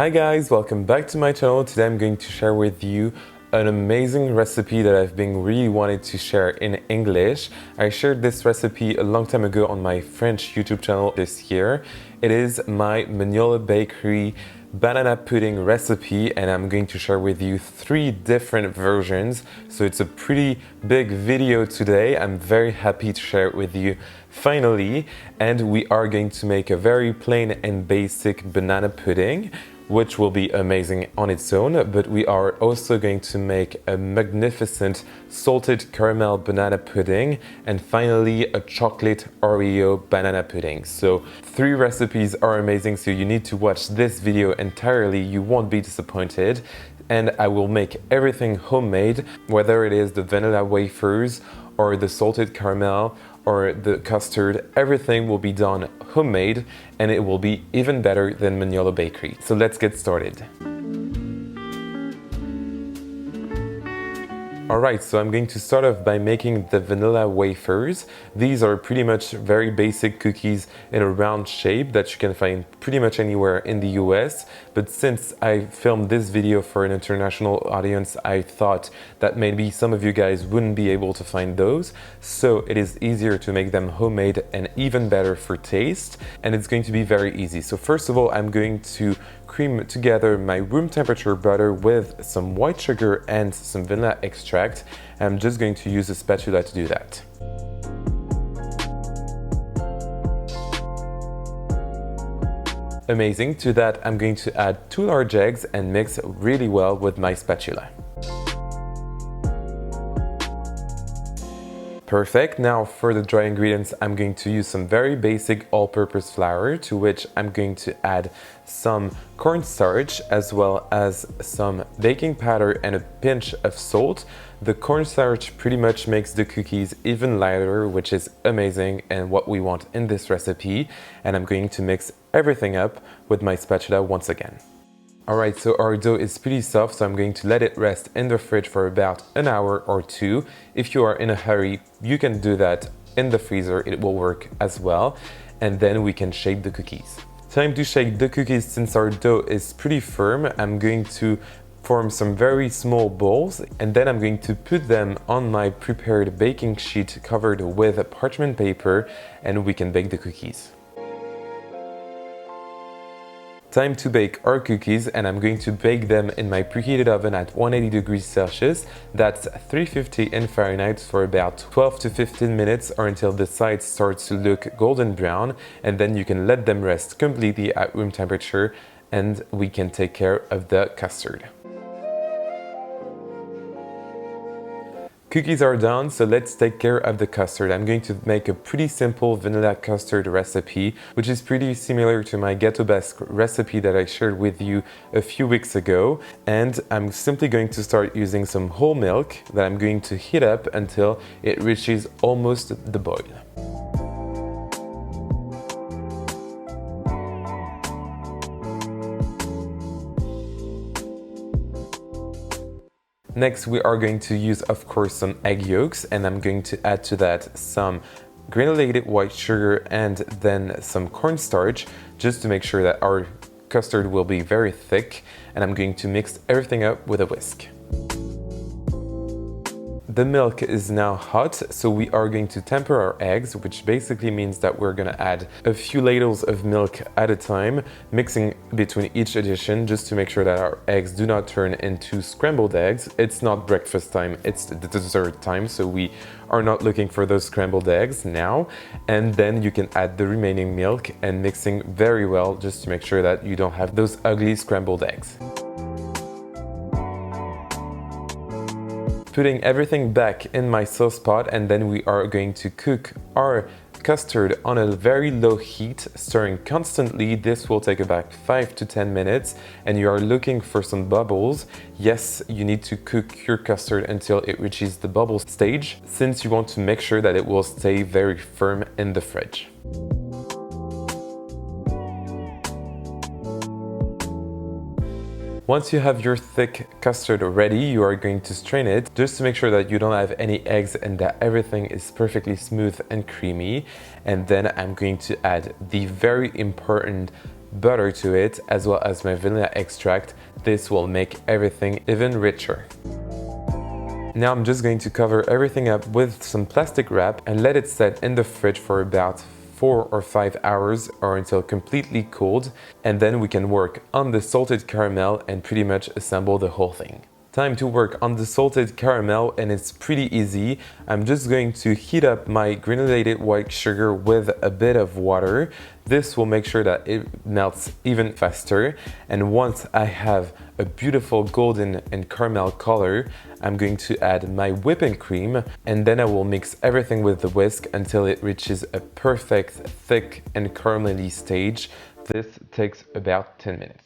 Hi guys, welcome back to my channel. Today I'm going to share with you an amazing recipe that I've been really wanting to share in English. I shared this recipe a long time ago on my French YouTube channel this year. It is my Magnolia bakery banana pudding recipe, and I'm going to share with you 3 different versions. So it's a pretty big video today. I'm very happy to share it with you finally. And we are going to make a very plain and basic banana pudding, which will be amazing on its own, but we are also going to make a magnificent salted caramel banana pudding, and finally a chocolate Oreo banana pudding. So 3 recipes are amazing, so you need to watch this video entirely. You won't be disappointed. And I will make everything homemade, whether it is the vanilla wafers or the salted caramel or the custard. Everything will be done homemade, and it will be even better than Magnolia Bakery. So let's get started. Alright, so I'm going to start off by making the vanilla wafers. These are pretty much very basic cookies in a round shape that you can find pretty much anywhere in the US. But since I filmed this video for an international audience, I thought that maybe some of you guys wouldn't be able to find those. So it is easier to make them homemade and even better for taste. And it's going to be very easy. So first of all, I'm going to cream together my room temperature butter with some white sugar and some vanilla extract. I'm just going to use a spatula to do that. Amazing. To that, I'm going to add 2 large eggs and mix really well with my spatula. Perfect. Now for the dry ingredients, I'm going to use some very basic all-purpose flour, to which I'm going to add some cornstarch as well as some baking powder and a pinch of salt. The cornstarch pretty much makes the cookies even lighter, which is amazing and what we want in this recipe. And I'm going to mix everything up with my spatula once again. Alright, so our dough is pretty soft, so I'm going to let it rest in the fridge for about an hour or 2. If you are in a hurry, you can do that in the freezer, it will work as well. And then we can shape the cookies. Time to shake the cookies. Since our dough is pretty firm, I'm going to form some very small balls, and then I'm going to put them on my prepared baking sheet covered with parchment paper, and we can bake the cookies. Time to bake our cookies, and I'm going to bake them in my preheated oven at 180 degrees Celsius. That's 350 in Fahrenheit for about 12 to 15 minutes, or until the sides start to look golden brown, and then you can let them rest completely at room temperature, and we can take care of the custard. Cookies are done, so let's take care of the custard. I'm going to make a pretty simple vanilla custard recipe, which is pretty similar to my gâteau basque recipe that I shared with you a few weeks ago. And I'm simply going to start using some whole milk that I'm going to heat up until it reaches almost the boil. Next, we are going to use, of course, some egg yolks, and I'm going to add to that some granulated white sugar and then some cornstarch, just to make sure that our custard will be very thick. And I'm going to mix everything up with a whisk. The milk is now hot, so we are going to temper our eggs, which basically means that we're going to add a few ladles of milk at a time, mixing between each addition just to make sure that our eggs do not turn into scrambled eggs. It's not breakfast time, it's the dessert time, so we are not looking for those scrambled eggs now. And then you can add the remaining milk and mixing very well just to make sure that you don't have those ugly scrambled eggs. Putting everything back in my sauce pot, and then we are going to cook our custard on a very low heat, stirring constantly. This will take about 5 to 10 minutes, and you are looking for some bubbles. Yes, you need to cook your custard until it reaches the bubble stage, since you want to make sure that it will stay very firm in the fridge. Once you have your thick custard ready, you are going to strain it just to make sure that you don't have any eggs and that everything is perfectly smooth and creamy. And then I'm going to add the very important butter to it, as well as my vanilla extract. This will make everything even richer. Now I'm just going to cover everything up with some plastic wrap and let it set in the fridge for about 4 or 5 hours or until completely cooled, and then we can work on the salted caramel and pretty much assemble the whole thing. Time to work on the salted caramel, and it's pretty easy. I'm just going to heat up my granulated white sugar with a bit of water. This will make sure that it melts even faster, and once I have a beautiful golden and caramel color, I'm going to add my whipping cream, and then I will mix everything with the whisk until it reaches a perfect thick and caramelly stage. This takes about 10 minutes.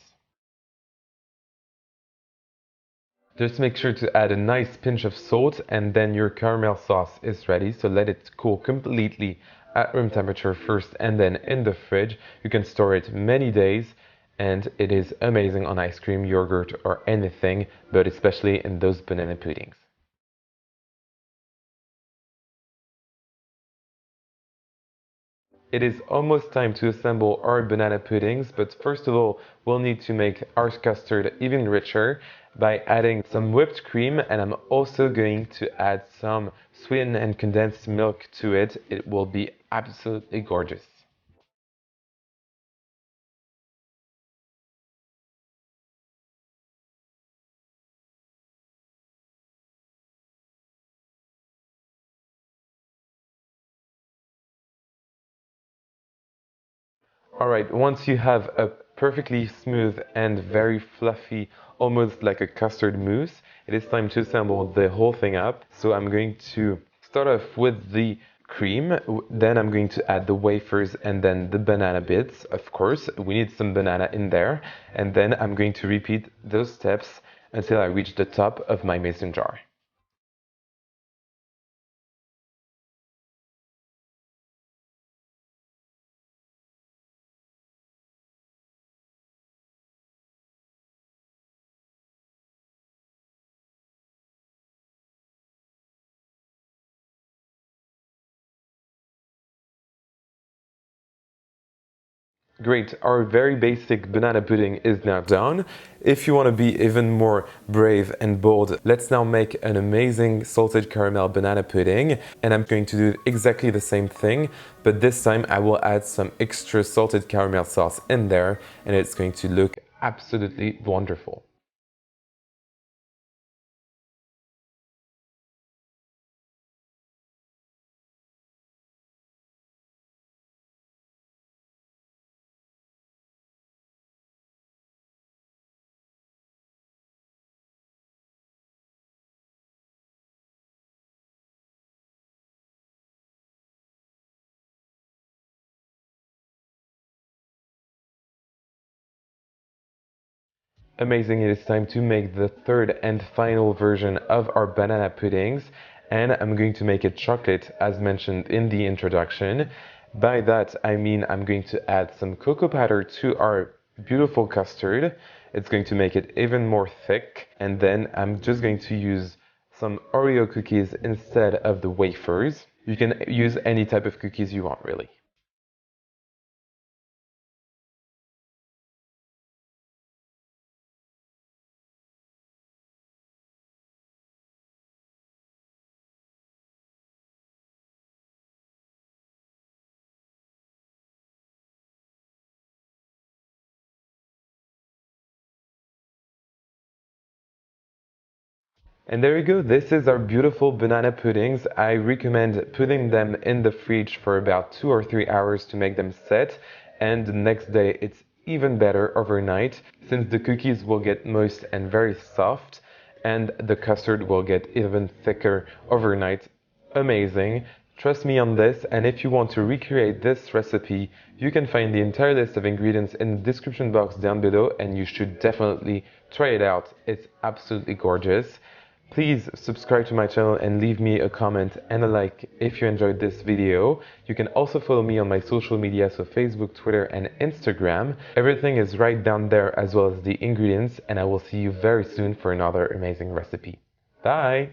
Just make sure to add a nice pinch of salt, and then your caramel sauce is ready. So let it cool completely at room temperature first and then in the fridge. You can store it many days, and it is amazing on ice cream, yogurt, or anything, but especially in those banana puddings. It is almost time to assemble our banana puddings, but first of all, we'll need to make our custard even richer by adding some whipped cream, and I'm also going to add some sweetened and condensed milk to it. It will be absolutely gorgeous. Alright, once you have a perfectly smooth and very fluffy, almost like a custard mousse, it is time to assemble the whole thing up. So I'm going to start off with the cream, then I'm going to add the wafers and then the banana bits. Of course, we need some banana in there, and then I'm going to repeat those steps until I reach the top of my mason jar. Great, our very basic banana pudding is now done. If you want to be even more brave and bold, let's now make an amazing salted caramel banana pudding. And I'm going to do exactly the same thing, but this time I will add some extra salted caramel sauce in there, and it's going to look absolutely wonderful. Amazing, it is time to make the third and final version of our banana puddings, and I'm going to make it chocolate as mentioned in the introduction. By that I mean I'm going to add some cocoa powder to our beautiful custard. It's going to make it even more thick, and then I'm just going to use some Oreo cookies instead of the wafers. You can use any type of cookies you want, really. And there you go, this is our beautiful banana puddings. I recommend putting them in the fridge for about 2 or 3 hours to make them set, and the next day it's even better overnight, since the cookies will get moist and very soft, and the custard will get even thicker overnight. Amazing. Trust me on this, and if you want to recreate this recipe, you can find the entire list of ingredients in the description box down below, and you should definitely try it out. It's absolutely gorgeous. Please subscribe to my channel and leave me a comment and a like if you enjoyed this video. You can also follow me on my social media, so Facebook, Twitter, and Instagram. Everything is right down there, as well as the ingredients, and I will see you very soon for another amazing recipe. Bye!